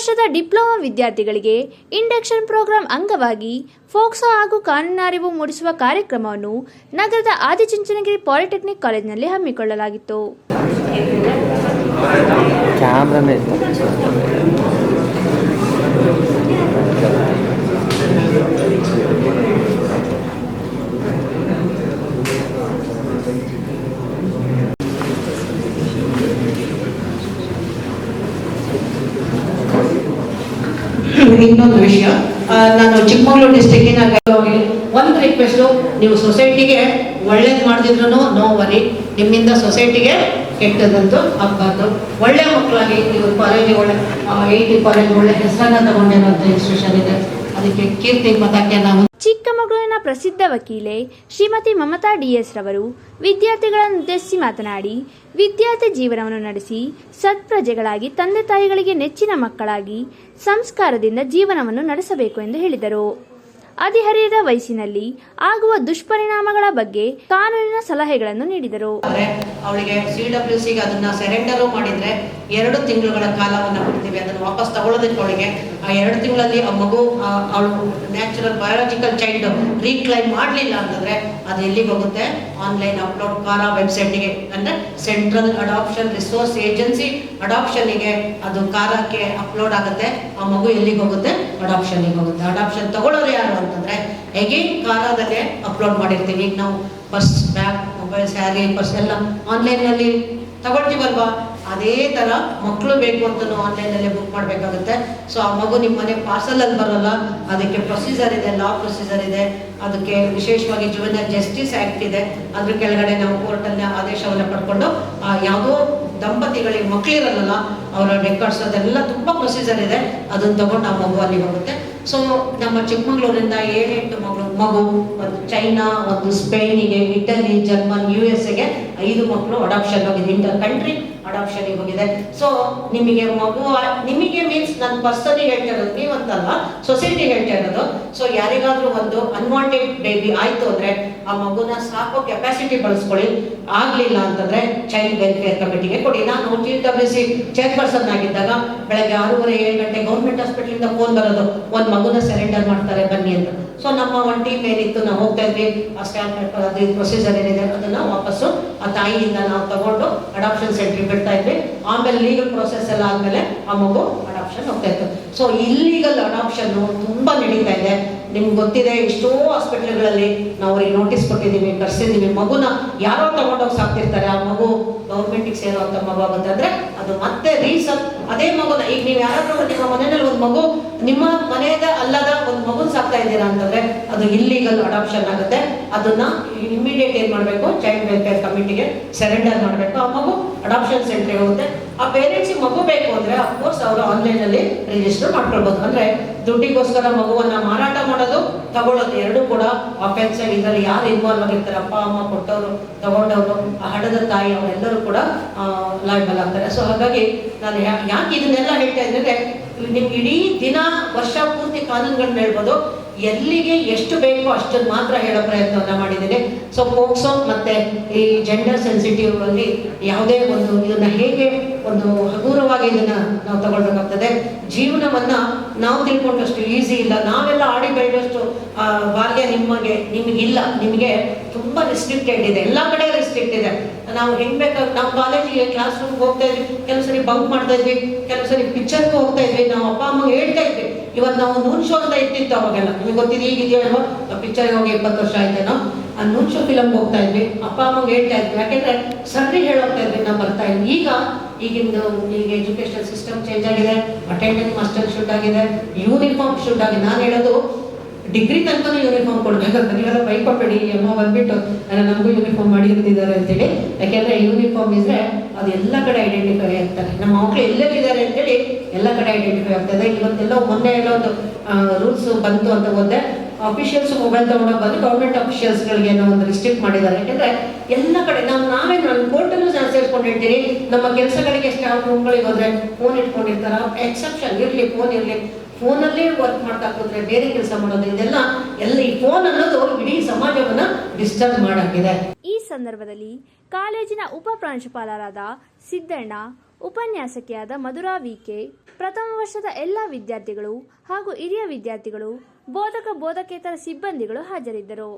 ವರ್ಷದ ಡಿಪ್ಲೊಮಾ ವಿದ್ಯಾರ್ಥಿಗಳಿಗೆ induction program ಅಂಗವಾಗಿ ಫೋಕ್ಸೋ ಹಾಗೂ ಕಾನೂನು ಅರಿವು ಮೂಡಿಸುವ ಕಾರ್ಯಕ್ರಮವನ್ನು ನಗರದ ಆದಿಚುಂಚನಗಿರಿ ಪಾಲಿಟೆಕ್ನಿಕ್ ಕಾಲೇಜಿನಲ್ಲಿ ಹಮ್ಮಿಕೊಳ್ಳಲಾಗಿತ್ತು. ಇನ್ನೊಂದು ವಿಷಯ, ನಾನು ಚಿಕ್ಕಮಗಳೂರು ಡಿಸ್ಟ್ರಿಕ್ಟಿನ ಒಂದು ರಿಕ್ವೆಸ್ಟು, ನೀವು ಸೊಸೈಟಿಗೆ ಒಳ್ಳೇದು ಮಾಡಿದ್ರು ನೋ ವರಿ, ನಿಮ್ಮಿಂದ ಸೊಸೈಟಿಗೆ ಕೆಟ್ಟದಂತೂ ಆಗಬಾರ್ದು. ಒಳ್ಳೆ ಮಕ್ಕಳಾಗಿ ನೀವು ಕಾಲೇಜಿಗೆ ಒಳ್ಳೆ 80 ಕಾಲೇಜ್ ಒಳ್ಳೆ ಹೆಸರನ್ನ ತಗೊಂಡಿರುವಂಥ ಇನ್ಸ್ಟಿಟ್ಯೂಷನ್ ಇದೆ, ಅದಕ್ಕೆ ಕೀರ್ತಿ ಪತಾಕೆ ನಾವು. ಚಿಕ್ಕಮಗಳೂರಿನ ಪ್ರಸಿದ್ಧ ವಕೀಲೆ ಶ್ರೀಮತಿ ಮಮತಾ ಡಿಎಸ್ ರವರು ವಿದ್ಯಾರ್ಥಿಗಳನ್ನು ಉದ್ದೇಶಿಸಿ ಮಾತನಾಡಿ, ವಿದ್ಯಾರ್ಥಿ ಜೀವನವನ್ನು ನಡೆಸಿ ಸತ್ಪ್ರಜೆಗಳಾಗಿ ತಂದೆ ತಾಯಿಗಳಿಗೆ ನೆಚ್ಚಿನ ಮಕ್ಕಳಾಗಿ ಸಂಸ್ಕಾರದಿಂದ ಜೀವನವನ್ನು ನಡೆಸಬೇಕು ಎಂದು ಹೇಳಿದರು. ಹದಿಹರೆಯದ ವಯಸ್ಸಿನಲ್ಲಿ ಆಗುವ ದುಷ್ಪರಿಣಾಮಗಳ ಬಗ್ಗೆ ಕಾನೂನಿನ ಸಲಹೆಗಳನ್ನು ನೀಡಿದರು. ಅವಳಿಗೆ CWCಗೆ ಅದನ್ನ ಸರೆಂಡರ್ ಮಾಡಿದ್ರೆ 2 ತಿಂಗಳುಗಳ ಕಾಲವನ್ನು ಕೊಡ್ತೀವಿ, ಅದನ್ನು ವಾಪಸ್ ತಗೊಳ್ಳೋದಕ್ಕೆ. ಅವಳಿಗೆ ಆ 2 ತಿಂಗಳಲ್ಲಿ ಆ ಮಗು ಅವಳು ನ್ಯಾಚುರಲ್ ಬಯಾಲಜಿಕಲ್ ಚೈಲ್ಡ್ ರೀಕ್ಲೈಮ್ ಮಾಡಲಿಲ್ಲ ಅಂತಂದ್ರೆ ಅದು ಎಲ್ಲಿಗೆ ಹೋಗುತ್ತೆ? ಆನ್ಲೈನ್ ಅಪ್ಲೋಡ್ ಕಾರಾ ವೆಬ್ಸೈಟ್ಗೆ, ಅಂದ್ರೆ ಸೆಂಟ್ರಲ್ ಅಡಾಪ್ಷನ್ ರಿಸೋರ್ಸ್ ಏಜೆನ್ಸಿ ಅಡಾಪ್ಷನ್ಗೆ ಅದು ಕಾರಾಕ್ಕೆ ಅಪ್ಲೋಡ್ ಆಗುತ್ತೆ. ಆ ಮಗು ಎಲ್ಲಿಗೆ ಹೋಗುತ್ತೆ? ಅಡಾಪ್ಷನ್ಗೆ ಹೋಗುತ್ತೆ. ಅಡಾಪ್ಷನ್ ತಗೊಳ್ಳೋರು ಯಾರು ಅಂತಂದ್ರೆ ಎಗೇನ್ ಕಾರಾದಲ್ಲೇ ಅಪ್ಲೋಡ್ ಮಾಡಿರ್ತೀವಿ. ಈಗ ನಾವು purse, bag, mobile, sari, purse ಎಲ್ಲ ಆನ್ಲೈನಲ್ಲಿ ತಗೊಳ್ತೀವಲ್ವಾ, ಅದೇ ಥರ ಮಕ್ಕಳು ಬೇಕು ಅಂತ ಆನ್ಲೈನಲ್ಲೇ ಬುಕ್ ಮಾಡಬೇಕಾಗುತ್ತೆ. ಸೊ ಆ ಮಗು ನಿಮ್ಮ ಮನೆ ಪಾರ್ಸಲಲ್ಲಿ ಬರೋಲ್ಲ, ಅದಕ್ಕೆ ಪ್ರೊಸೀಜರ್ ಇದೆ, ಲಾ ಪ್ರೊಸೀಜರ್ ಇದೆ, ಅದಕ್ಕೆ ವಿಶೇಷವಾಗಿ ಜುವೆನೈಲ್ ಜಸ್ಟಿಸ್ ಆ್ಯಕ್ಟ್ ಇದೆ. ಅದ್ರ ಕೆಳಗಡೆ ನಾವು ಕೋರ್ಟಲ್ಲಿ ಆದೇಶವನ್ನು ಪಡ್ಕೊಂಡು ಯಾವುದೋ ದಂಪತಿಗಳಿಗೆ ಮಕ್ಕಳಿರಲ್ಲ ಅವರ ರೆಕಾರ್ಡ್ಸ್ ಅದೆಲ್ಲ ತುಂಬ ಪ್ರೊಸೀಜರ್ ಇದೆ, ಅದನ್ನು ತಗೊಂಡು ಆ ಮಗು ಅಲ್ಲಿ ಹೋಗುತ್ತೆ. ಸೊ ನಮ್ಮ ಚಿಕ್ಕಮಗಳೂರಿಂದ 7-8 ಮಗು, ಒಂದು ಚೈನಾ, ಒಂದು ಸ್ಪೇನಿಗೆ, ಇಟಲಿ, ಜರ್ಮನ್, USA 5 ಮಕ್ಕಳು ಅಡಾಪ್ಷನ್ ಹೋಗಿದೆ, ಇಂಟರ್ ಕಂಟ್ರಿ ಅಡಾಪ್ಷನ್ಗೆ ಹೋಗಿದೆ. ಸೊ ನಿಮಗೆ ಮಗು, ನಿಮಗೆ ಮೀನ್ಸ್ ನನ್ನ ಪರ್ಸನಿಗೆ ಹೇಳ್ತಾ ಇರೋದು, ನೀವಂತಲ್ಲ ಸೊಸೈಟಿ ಹೇಳ್ತಾ ಇರೋದು. ಸೊ ಯಾರಿಗಾದ್ರೂ ಒಂದು ಅನ್ವಾಂಟೆಡ್ ಬೇಬಿ ಆಯ್ತು ಅಂದ್ರೆ ಆ ಮಗುನ ಸಾಕೋ ಕೆಪಾಸಿಟಿ ಬಳಸ್ಕೊಳ್ಳಿ. ಆಗ್ಲಿಲ್ಲ ಅಂತಂದ್ರೆ ಚೈಲ್ಡ್ ವೆಲ್ಫೇರ್ ಕಮಿಟಿಗೆ ಕೊಡಿ. ನಾನು TWC ಚೇರ್ಪರ್ಸನ್ ಆಗಿದ್ದಾಗ ಬೆಳಗ್ಗೆ 6:30-7 ಗಂಟೆ ಗೌರ್ಮೆಂಟ್ ಹಾಸ್ಪಿಟಲಿಂದ ಫೋನ್ ಬರೋದು, ಒಂದು ಮಗುನ ಸರೆಂಡರ್ ಮಾಡ್ತಾರೆ ಬನ್ನಿ ಅಂತ. ಸೊ ನಮ್ಮ ಒಂದು ಟೀಮ್ ಏನಿತ್ತು, ನಾವು ಹೋಗ್ತಾ ಇದ್ವಿ, ಆ ಸ್ಟ್ಯಾಂಪ್ ಪೇಪರ್ ಅದು ಪ್ರೊಸೀಜರ್ ಏನಿದೆ ಅದನ್ನ ವಾಪಸ್ಸು ಆ ತಾಯಿಯಿಂದ ನಾವು ತಗೊಂಡು ಅಡಾಪ್ಷನ್ ಸೆಂಟ್ರಿಗೆ ಬಿಡ್ತಾ ಇದ್ವಿ. ಆಮೇಲೆ ಲೀಗಲ್ ಪ್ರೊಸೆಸ್ ಎಲ್ಲ ಆದ್ಮೇಲೆ ಆ ಮಗು ಅಡಾಪ್ಷನ್ ಹೋಗ್ತಾ ಇತ್ತು. ಸೊ ಇಲ್ಲೀಗಲ್ ಅಡಾಪ್ಷನ್ ತುಂಬಾ ನಡೀತಾ ಇದೆ. ನಿಮ್ಗೆ ಗೊತ್ತಿದೆ, ಎಷ್ಟೋ ಹಾಸ್ಪಿಟಲ್ಗಳಲ್ಲಿ ನಾವು ಅವ್ರಿಗೆ ನೋಟಿಸ್ ಕೊಟ್ಟಿದ್ದೀವಿ, ಕರ್ಸಿದ್ದೀವಿ. ಮಗುನ ಯಾರೋ ತಗೊಂಡೋಗಿ ಸಾಕ್ತಿರ್ತಾರೆ, ಆ ಮಗು ಗೌರ್ಮೆಂಟಿಗೆ ಸೇರುವಂತ ಮಗು ಆಗುತ್ತೆ ಅಂದ್ರೆ ಅದು ಮತ್ತೆ ರೀಸನ್ ಅದೇ ಮಗುನ. ಈಗ ನೀವು ಯಾರಾದ್ರೂ ನಿಮ್ಮ ಮನೆಯಲ್ಲಿ ಒಂದು ಮಗು, ನಿಮ್ಮ ಮನೆಯದ ಅಲ್ಲದ ಒಂದು ಮಗುನ ಸಾಕ್ತಾ ಇದ್ದೀರಾ ಅಂತಂದ್ರೆ ಅದು ಇಲ್ಲೀಗಲ್ ಅಡಾಪ್ಷನ್ ಆಗುತ್ತೆ. ಅದನ್ನ ಇಮಿಡಿಯೇಟ್ ಏನ್ ಮಾಡಬೇಕು? ಚೈಲ್ಡ್ ವೆಲ್ಫೇರ್ ಕಮಿಟಿಗೆ ಸರೆಂಡರ್ ಮಾಡಬೇಕು. ಆ ಮಗು ಅಡಾಪ್ಷನ್ ಸೆಂಟ್ರಿಗೆ ಹೋಗುತ್ತೆ. ಆ ಪೇರೆಂಟ್ಸ್ ಮಗು ಬೇಕು ಅಂದ್ರೆ ಅಫ್ಕೋರ್ಸ್ ಅವರು ಆನ್ಲೈನ್ ಅಲ್ಲಿ ರಿಜಿಸ್ಟರ್ ಮಾಡ್ಕೊಳ್ಬಹುದು. ಅಂದ್ರೆ ದುಡ್ಡಿಗೋಸ್ಕರ ಮಗುವನ್ನ ಮಾರಾಟ ಮಾಡೋದು, ತಗೊಳ್ಳೋದು ಎರಡು ಕೂಡ ಅಫೆನ್ಸ್. ಇದರಲ್ಲಿ ಯಾರು ಇನ್ವಾಲ್ವ್ ಆಗಿರ್ತಾರೆ, ಅಪ್ಪ ಅಮ್ಮ ಕೊಟ್ಟವರು, ತಗೊಂಡವರು, ಆ ಹಡದ ತಾಯಿ, ಅವರೆಲ್ಲರೂ ಕೂಡ ಲಯಬಲ್ ಆಗ್ತಾರೆ. ಸೊ ಹಾಗಾಗಿ ನಾನು ಯಾಕೆ ಇದನ್ನೆಲ್ಲ ಹೇಳ್ತಾ ಇದ್ರೆ, ನಿಮ್ಗೆ ಇಡೀ ದಿನ ವರ್ಷ ಪೂರ್ತಿ ಕಾನೂನುಗಳನ್ನ ಹೇಳ್ಬೋದು, ಎಲ್ಲಿಗೆ ಎಷ್ಟು ಬೇಕೋ ಅಷ್ಟನ್ನು ಮಾತ್ರ ಹೇಳೋ ಪ್ರಯತ್ನವನ್ನ ಮಾಡಿದ್ದೇನೆ. ಸೊ ಪೋಕ್ಸೋ ಮತ್ತೆ ಈ ಜೆಂಡರ್ ಸೆನ್ಸಿಟಿವ್ ಅಲ್ಲಿ ಯಾವುದೇ ಒಂದು ಇದನ್ನ ಹೇಗೆ ಒಂದು ಹಗುರವಾಗಿ ಇದನ್ನ ನಾವು ತಗೊಳ್ಬೇಕಾಗ್ತದೆ. ಜೀವನವನ್ನ ನಾವು ತಿಳ್ಕೊಂಡಷ್ಟು ಈಸಿ ಇಲ್ಲ. ನಾವೆಲ್ಲ ಆಡಿ ಬೆಳೆದಷ್ಟು ಬಾಲ್ಯ ನಿಮಗಿಲ್ಲ. ನಿಮಗೆ ತುಂಬಾ ರಿಸ್ಟ್ರಿಕ್ಟೆಡ್ ಇದೆ, ಎಲ್ಲ ಕಡೆ ರಿಸ್ಟ್ರಿಕ್ಟ್ ಇದೆ. ನಾವು ಹೆಂಗ್ ಬೇಕಾದ್ರೆ ನಾವು ಕಾಲೇಜಿಗೆ ಕ್ಲಾಸ್ ರೂಮ್ ಹೋಗ್ತಾ ಇದ್ವಿ, ಕೆಲವು ಸರಿ ಬಂಕ್ ಮಾಡ್ತಾ ಇದ್ವಿ, ಕೆಲವು ಸರಿ ಪಿಕ್ಚರ್ಗೂ ಹೋಗ್ತಾ ಇದ್ವಿ. ನಾವು ಅಪ್ಪ ಅಮ್ಮಗೆ ಹೇಳ್ತಾ ಇದ್ವಿ. ಇವತ್ತು ನಾವು ನೂನ್ ಶೋ ಅಂತ ಇರ್ತಿತ್ತು ಅವಾಗೆಲ್ಲ, ನಿಮಗೆ ಗೊತ್ತಿದೆ, ಈಗಿದೆಯಲ್ವ, ಪಿಕ್ಚರ್ಗೆ ಹೋಗಿ 20 ವರ್ಷ ಆಯ್ತೇನೋ, ಆ ನೂನ್ ಶೋ ಫಿಲಮ್ಗೆ ಹೋಗ್ತಾ ಇದ್ವಿ, ಅಪ್ಪ ಅಮ್ಮಗೆ ಹೇಳ್ತಾ ಇದ್ವಿ. ಯಾಕೆಂದ್ರೆ ಸರ್ರಿ ಹೇಳೋಗ್ತಾ ಇದ್ವಿ, ನಾವು ಬರ್ತಾ ಇದ್ವಿ. ಈಗ ಎಜುಕೇಶನ್ ಸಿಸ್ಟಮ್ ಚೇಂಜ್ ಆಗಿದೆ, ಅಟೆಂಡೆನ್ಸ್ ಮಾಸ್ಟರ್ ಶುಡ್ ಆಗಿದೆ, ಯೂನಿಫಾರ್ಮ್ ಶುಡ್ ಆಗಿದೆ. ನಾನು ಹೇಳೋದು ಡಿಗ್ರಿ ತನಕ ಯೂನಿಫಾರ್ಮ್ ಕೊಡ್ಬೇಕಂತ. ನೀವೆಲ್ಲ ಬೈಕೊಬೇಡಿ, ಅಮ್ಮ ಬಂದ್ಬಿಟ್ಟು ನಮಗೂ ಯೂನಿಫಾರ್ಮ್ ಮಾಡಿರ್ತಿದ್ದಾರೆ ಅಂತೇಳಿ. ಯಾಕೆಂದ್ರೆ ಯೂನಿಫಾರ್ಮ್ ಇದ್ರೆ ಅದು ಎಲ್ಲ ಕಡೆ ಐಡೆಂಟಿಫೈ ಆಗ್ತಾರೆ. ನಮ್ಮ ಮಕ್ಕಳು ಎಲ್ಲೆಲ್ಲಿದ್ದಾರೆ ಅಂತೇಳಿ ಎಲ್ಲ ಕಡೆ ಐಡೆಂಟಿಫೈ ಆಗ್ತದೆ. ಇವತ್ತೆಲ್ಲ ಮೊನ್ನೆ ಎಲ್ಲ ಒಂದು ರೂಲ್ಸ್ ಬಂತು ಅಂತ ಹೋದೆ, ಅಫಿಷಿಯಲ್ಸ್ ಮೊಬೈಲ್ ತಗೊಂಡೋಗಿ ಬಂದು ಗೌರ್ಮೆಂಟ್ ಅಫಿಷಿಯಲ್ಸ್ಗಳಿಗೆ ಏನೋ ಒಂದು ರಿಸ್ಟ್ರಿಕ್ಟ್ ಮಾಡಿದ್ದಾರೆ. ಯಾಕೆಂದ್ರೆ ಎಲ್ಲ ಕಡೆ ನಾವೇ ನಾನು ಕೋರ್ಟಲ್ಲೂ ನಾನು ಸೇರಿಸ್ಕೊಂಡು ಹೇಳ್ತೀನಿ, ನಮ್ಮ ಕೆಲಸಗಳಿಗೆ ಸ್ಟಾಫ್ ರೂಮ್ಗಳಿಗೆ ಹೋದ್ರೆ ಫೋನ್ ಇಟ್ಕೊಂಡಿರ್ತಾರ. ಎಕ್ಸೆಪ್ಷನ್ ಇರಲಿ, ಫೋನ್ ಇರಲಿ, ಫೋನಲ್ಲೇ ವರ್ಕ್ ಮಾಡ್ತಾ ಕೂತ್ರೆ ಬೇರೆ ಕೆಲಸ ಮಾಡೋದು, ಇದೆಲ್ಲ ಈ ಫೋನ್ ಅನ್ನೋದು ಇಡೀ ಸಮಾಜವನ್ನ ಡಿಸ್ಟರ್ಬ್ ಮಾಡಾಕಿದೆ. ಈ ಸಂದರ್ಭದಲ್ಲಿ ಕಾಲೇಜಿನ ಉಪ ಪ್ರಾಂಶುಪಾಲರಾದ ಸಿದ್ದಣ್ಣ, ಉಪನ್ಯಾಸಕಿಯಾದ ಮಧುರಾ ವಿಕೆ, ಪ್ರಥಮ ವರ್ಷದ ಎಲ್ಲ ವಿದ್ಯಾರ್ಥಿಗಳು ಹಾಗೂ ಹಿರಿಯ ವಿದ್ಯಾರ್ಥಿಗಳು, ಬೋಧಕ ಬೋಧಕೇತರ ಸಿಬ್ಬಂದಿಗಳು ಹಾಜರಿದ್ದರು.